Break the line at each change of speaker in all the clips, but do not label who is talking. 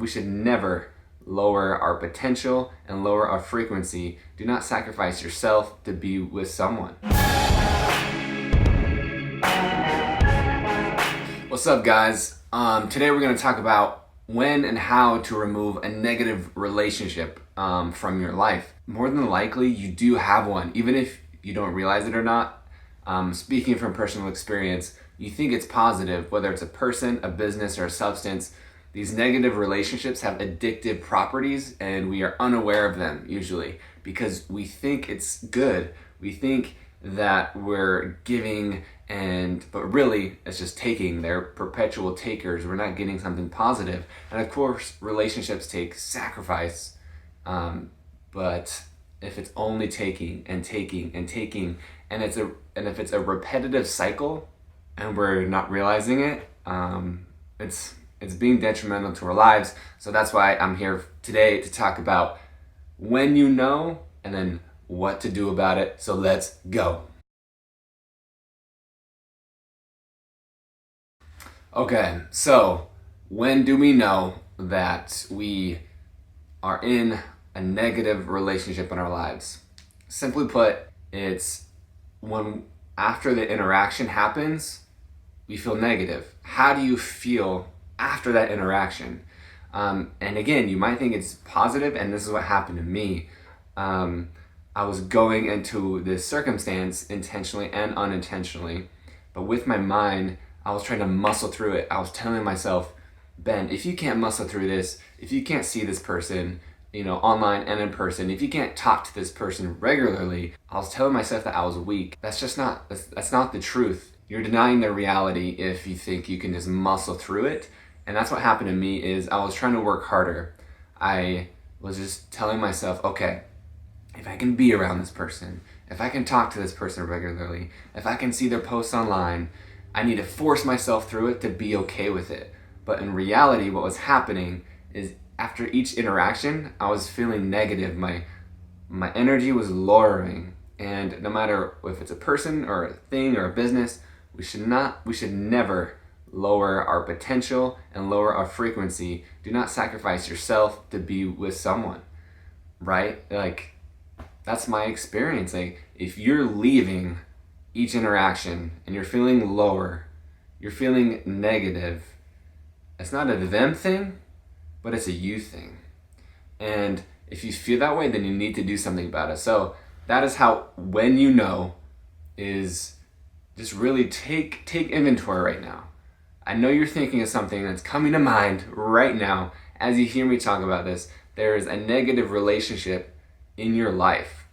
should never lower our potential and lower our frequency. Do not sacrifice yourself to be with someone. What's up, guys? Today we're going to talk about when and how to remove a negative relationship from your life. More than likely, you do have one, even if you don't realize it or not. Speaking from personal experience, you think it's positive, whether it's a person, a business, or a substance. These negative relationships have addictive properties, and we are unaware of them usually because we think it's good. We think that we're giving, but really it's just taking. They're perpetual takers. We're not getting something positive. And of course, relationships take sacrifice, but if it's only taking and taking and taking, and if it's a repetitive cycle, and we're not realizing it, it's being detrimental to our lives. So that's why I'm here today to talk about when you know, and then what to do about it. So let's go. Okay, so when do we know that we are in a negative relationship in our lives? Simply put, it's when after the interaction happens, we feel negative. How do you feel after that interaction? And again, you might think it's positive, and this is what happened to me. I was going into this circumstance intentionally and unintentionally, but with my mind, I was trying to muscle through it. I was telling myself, Ben, if you can't muscle through this, if you can't see this person, online and in person, if you can't talk to this person regularly, I was telling myself that I was weak. That's not the truth. You're denying the reality if you think you can just muscle through it. And that's what happened to me. Is I was trying to work harder. I was just telling myself, okay, if I can be around this person, if I can talk to this person regularly, if I can see their posts online, I need to force myself through it to be okay with it. But in reality, what was happening is after each interaction, I was feeling negative. My energy was lowering. And no matter if it's a person or a thing or a business, we should never lower our potential and lower our frequency. Do not sacrifice yourself to be with someone, right? Like, that's my experience. Like, if you're leaving each interaction and you're feeling lower, you're feeling negative, it's not a them thing, but it's a you thing. And if you feel that way, then you need to do something about it. So that is how when you know is just really take inventory right now. I know you're thinking of something that's coming to mind right now as you hear me talk about this. There is a negative relationship in your life.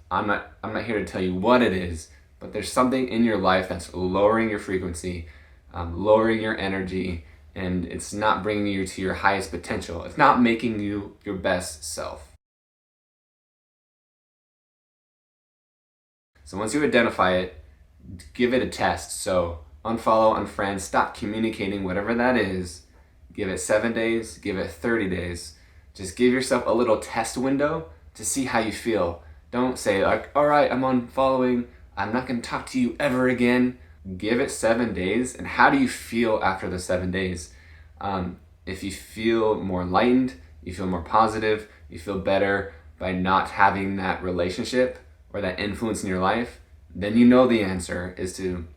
I'm not here to tell you what it is, but there's something in your life that's lowering your frequency, lowering your energy, and it's not bringing you to your highest potential. It's not making you your best self. So once you identify it, give it a test. So unfollow, unfriend, stop communicating, whatever that is. Give it 7 days, give it 30 days. Just give yourself a little test window to see how you feel. Don't say like, all right, I'm unfollowing, I'm not going to talk to you ever again. Give it 7 days. And how do you feel after the 7 days? If you feel more enlightened, you feel more positive, you feel better by not having that relationship or that influence in your life, then you know the answer is to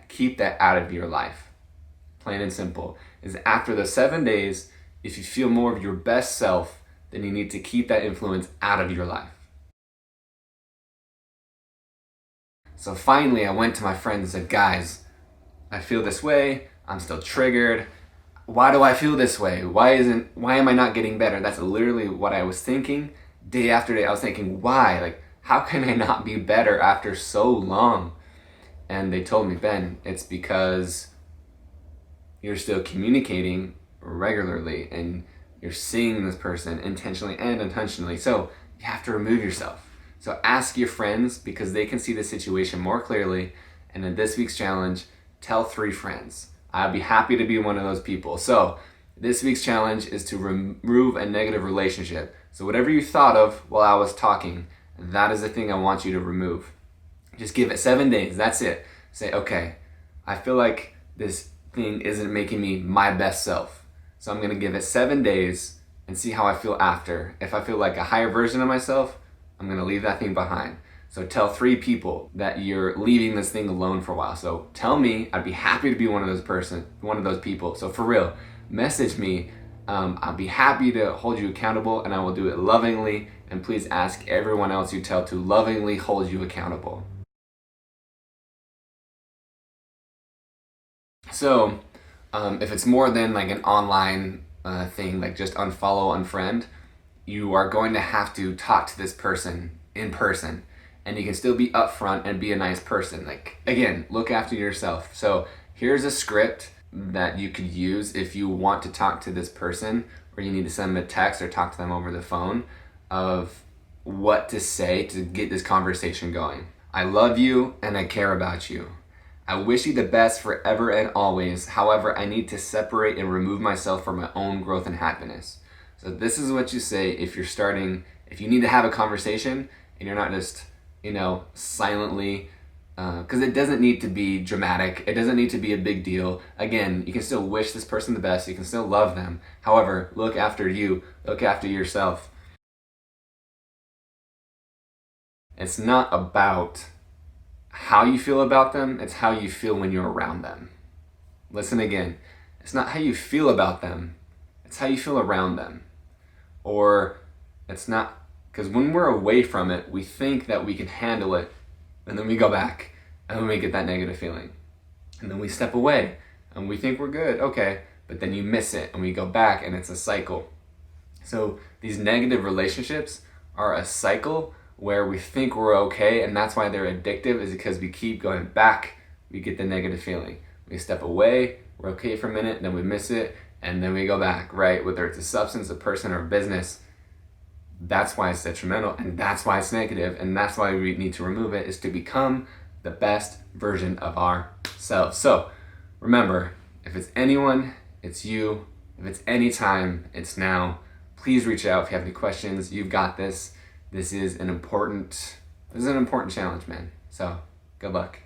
keep that out of your life. Plain and simple. Is after the 7 days, if you feel more of your best self, then you need to keep that influence out of your life. So finally, I went to my friends and said, guys, I feel this way. I'm still triggered. Why do I feel this way? Why am I not getting better? That's literally what I was thinking. Day after day, I was thinking, why? Like, how can I not be better after so long? And they told me, Ben, it's because you're still communicating regularly and you're seeing this person intentionally and unintentionally. So you have to remove yourself. So ask your friends because they can see the situation more clearly. And in this week's challenge, tell 3 friends. I'd be happy to be one of those people. So this week's challenge is to remove a negative relationship. So whatever you thought of while I was talking, that is the thing I want you to remove. Just give it 7 days. That's it. Say, okay, I feel like this thing isn't making me my best self. So I'm going to give it 7 days and see how I feel after. If I feel like a higher version of myself, I'm going to leave that thing behind. So tell 3 people that you're leaving this thing alone for a while. So tell me, I'd be happy to be one of those people. So for real, message me. I'll be happy to hold you accountable, and I will do it lovingly. And please ask everyone else you tell to lovingly hold you accountable. So if it's more than like an online thing, like just unfollow, unfriend, you are going to have to talk to this person in person. And you can still be upfront and be a nice person. Like, again, look after yourself. So here's a script that you could use if you want to talk to this person, or you need to send them a text or talk to them over the phone, of what to say to get this conversation going. I love you and I care about you. I wish you the best forever and always. However, I need to separate and remove myself for my own growth and happiness. So this is what you say if you need to have a conversation and you're not just, silently, because it doesn't need to be dramatic. It doesn't need to be a big deal. Again, you can still wish this person the best. You can still love them. However, look after you. Look after yourself. It's not about how you feel about them, it's how you feel when you're around them. Listen again. It's not how you feel about them, it's how you feel around them. Or it's not, because when we're away from it, we think that we can handle it, and then we go back, and then we get that negative feeling. And then we step away, and we think we're good, okay, but then you miss it, and we go back, and it's a cycle. So these negative relationships are a cycle where we think we're okay, and that's why they're addictive, is because we keep going back, we get the negative feeling. We step away, we're okay for a minute, then we miss it, and then we go back, right? Whether it's a substance, a person, or a business, that's why it's detrimental, and that's why it's negative, and that's why we need to remove it, is to become the best version of ourselves. So remember, if it's anyone, it's you. If it's anytime, it's now. Please reach out if you have any questions. You've got this. This is an important challenge, man. So good luck.